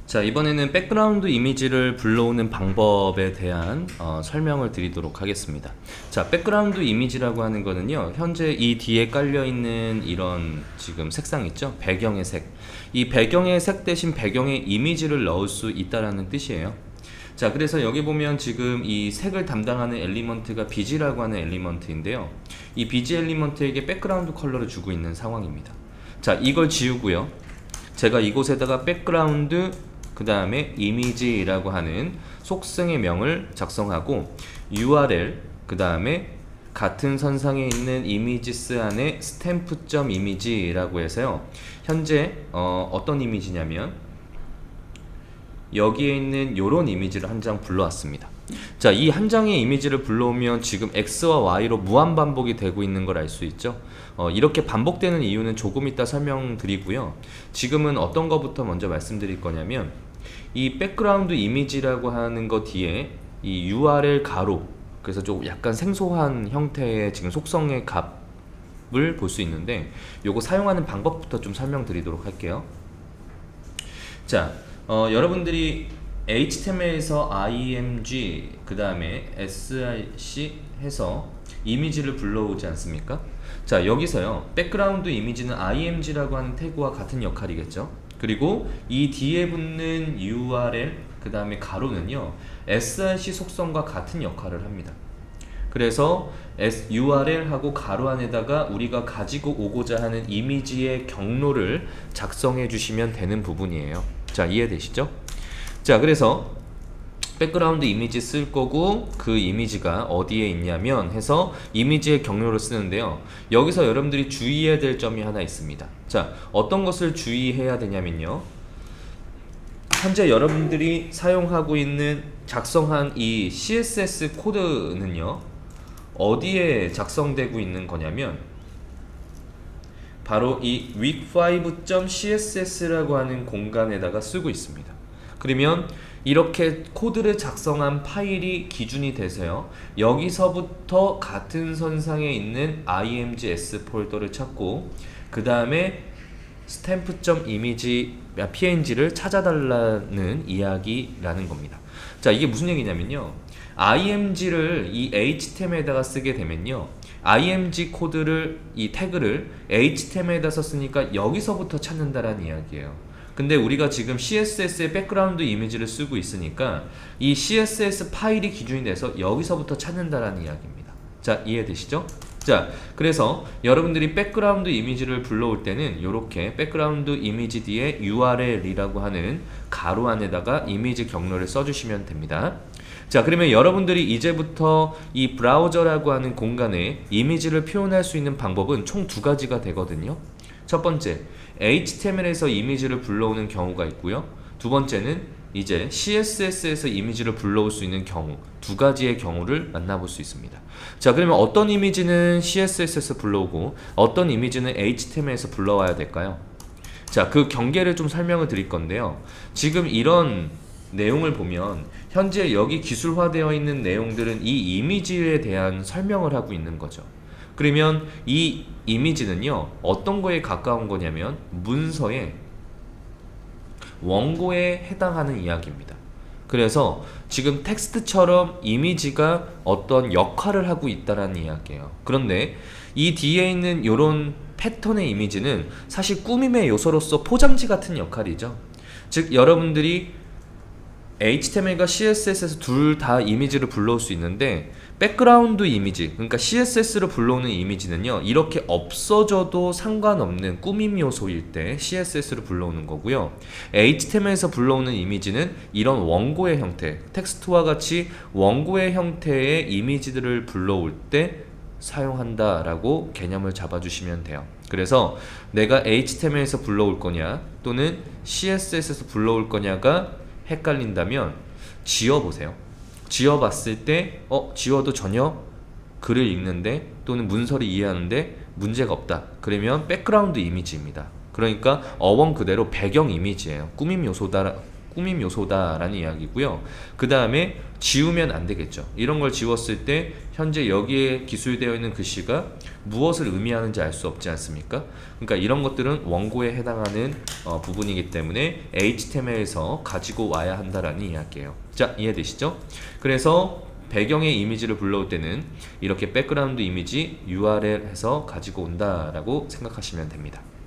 자, 이번에는 백그라운드 이미지를 불러오는 방법에 대한 설명을 드리도록 하겠습니다. 자, 백그라운드 이미지라고 하는 거는요, 현재 이 뒤에 깔려 있는 이런 지금 색상 있죠? 배경의 색. 이 배경의 색 대신 배경의 이미지를 넣을 수 있다라는 뜻이에요. 자, 그래서 여기 보면 지금 이 색을 담당하는 엘리먼트가 비지라고 하는 엘리먼트인데요. 이 비지 엘리먼트에게 백그라운드 컬러를 주고 있는 상황입니다. 자, 이걸 지우고요. 제가 이곳에다가 백그라운드 그 다음에 이미지라고 하는 속성의 명을 작성하고 URL 그 다음에 같은 선상에 있는 이미지스 안에 stamp.image라고 해서요, 현재 어떤 이미지냐면 여기에 있는 요런 이미지를 한 장 불러왔습니다. 자, 이 한 장의 이미지를 불러오면 지금 X와 Y로 무한 반복이 되고 있는 걸 알 수 있죠. 이렇게 반복되는 이유는 조금 이따 설명드리고요. 지금은 어떤 것부터 먼저 말씀드릴 거냐면, 이 백그라운드 이미지라고 하는 거 뒤에 이 URL 가로, 그래서 좀 약간 생소한 형태의 지금 속성의 값을 볼 수 있는데, 요거 사용하는 방법부터 좀 설명드리도록 할게요. 자, 여러분들이 HTML에서 img 그 다음에 src 해서 이미지를 불러오지 않습니까? 자, 여기서요, 백그라운드 이미지는 img라고 하는 태그와 같은 역할이겠죠. 그리고 이 뒤에 붙는 URL 그 다음에 가로는요, src 속성과 같은 역할을 합니다. 그래서 URL하고 가로 안에다가 우리가 가지고 오고자 하는 이미지의 경로를 작성해 주시면 되는 부분이에요. 자, 이해되시죠? 자, 그래서 백그라운드 이미지 쓸 거고, 그 이미지가 어디에 있냐면 해서 이미지의 경로를 쓰는데요. 여기서 여러분들이 주의해야 될 점이 하나 있습니다. 자, 어떤 것을 주의해야 되냐면요, 현재 여러분들이 사용하고 있는 작성한 이 CSS 코드는요, 어디에 작성되고 있는 거냐면 바로 이 week5.css라고 하는 공간에다가 쓰고 있습니다. 그러면 이렇게 코드를 작성한 파일이 기준이 돼서요, 여기서부터 같은 선상에 있는 imgs 폴더를 찾고 그 다음에 stamp.image png를 찾아달라는 이야기라는 겁니다. 자, 이게 무슨 얘기냐면요, img를 이 html에다가 쓰게 되면요, img 코드를, 이 태그를 html에다 썼으니까 여기서부터 찾는다라는 이야기예요. 근데 우리가 지금 CSS의 백그라운드 이미지를 쓰고 있으니까 이 CSS 파일이 기준이 돼서 여기서부터 찾는다라는 이야기입니다. 자, 이해되시죠? 자, 그래서 여러분들이 백그라운드 이미지를 불러올 때는 이렇게 백그라운드 이미지 뒤에 URL이라고 하는 가로 안에다가 이미지 경로를 써주시면 됩니다. 자, 그러면 여러분들이 이제부터 이 브라우저라고 하는 공간에 이미지를 표현할 수 있는 방법은 총 두 가지가 되거든요. 첫 번째, HTML에서 이미지를 불러오는 경우가 있고요. 두 번째는 이제 CSS에서 이미지를 불러올 수 있는 경우, 두 가지의 경우를 만나볼 수 있습니다. 자, 그러면 어떤 이미지는 CSS에서 불러오고 어떤 이미지는 HTML에서 불러와야 될까요? 자, 그 경계를 좀 설명을 드릴 건데요. 지금 이런 내용을 보면 현재 여기 기술화되어 있는 내용들은 이 이미지에 대한 설명을 하고 있는 거죠. 그러면 이 이미지는요, 어떤 거에 가까운 거냐면 문서의 원고에 해당하는 이야기입니다. 그래서 지금 텍스트처럼 이미지가 어떤 역할을 하고 있다라는 이야기예요. 그런데 이 뒤에 있는 이런 패턴의 이미지는 사실 꾸밈의 요소로서 포장지 같은 역할이죠. 즉, 여러분들이 HTML과 CSS에서 둘 다 이미지를 불러올 수 있는데, 백그라운드 이미지, 그러니까 CSS로 불러오는 이미지는요, 이렇게 없어져도 상관없는 꾸밈 요소일 때 CSS로 불러오는 거고요. HTML에서 불러오는 이미지는 이런 원고의 형태, 텍스트와 같이 원고의 형태의 이미지들을 불러올 때 사용한다라고 개념을 잡아주시면 돼요. 그래서 내가 HTML에서 불러올 거냐 또는 CSS에서 불러올 거냐가 헷갈린다면 지워보세요. 지워봤을 때 지워도 전혀 글을 읽는데 또는 문서를 이해하는데 문제가 없다. 그러면 백그라운드 이미지입니다. 그러니까 어원 그대로 배경 이미지예요. 꾸밈 꾸밈 요소다라는 이야기고요. 그 다음에 지우면 안 되겠죠. 이런 걸 지웠을 때 현재 여기에 기술되어 있는 글씨가 무엇을 의미하는지 알 수 없지 않습니까? 그러니까 이런 것들은 원고에 해당하는 부분이기 때문에 HTML에서 가지고 와야 한다라는 이야기예요. 자, 이해되시죠? 그래서 배경의 이미지를 불러올 때는 이렇게 백그라운드 이미지 URL 해서 가지고 온다라고 생각하시면 됩니다.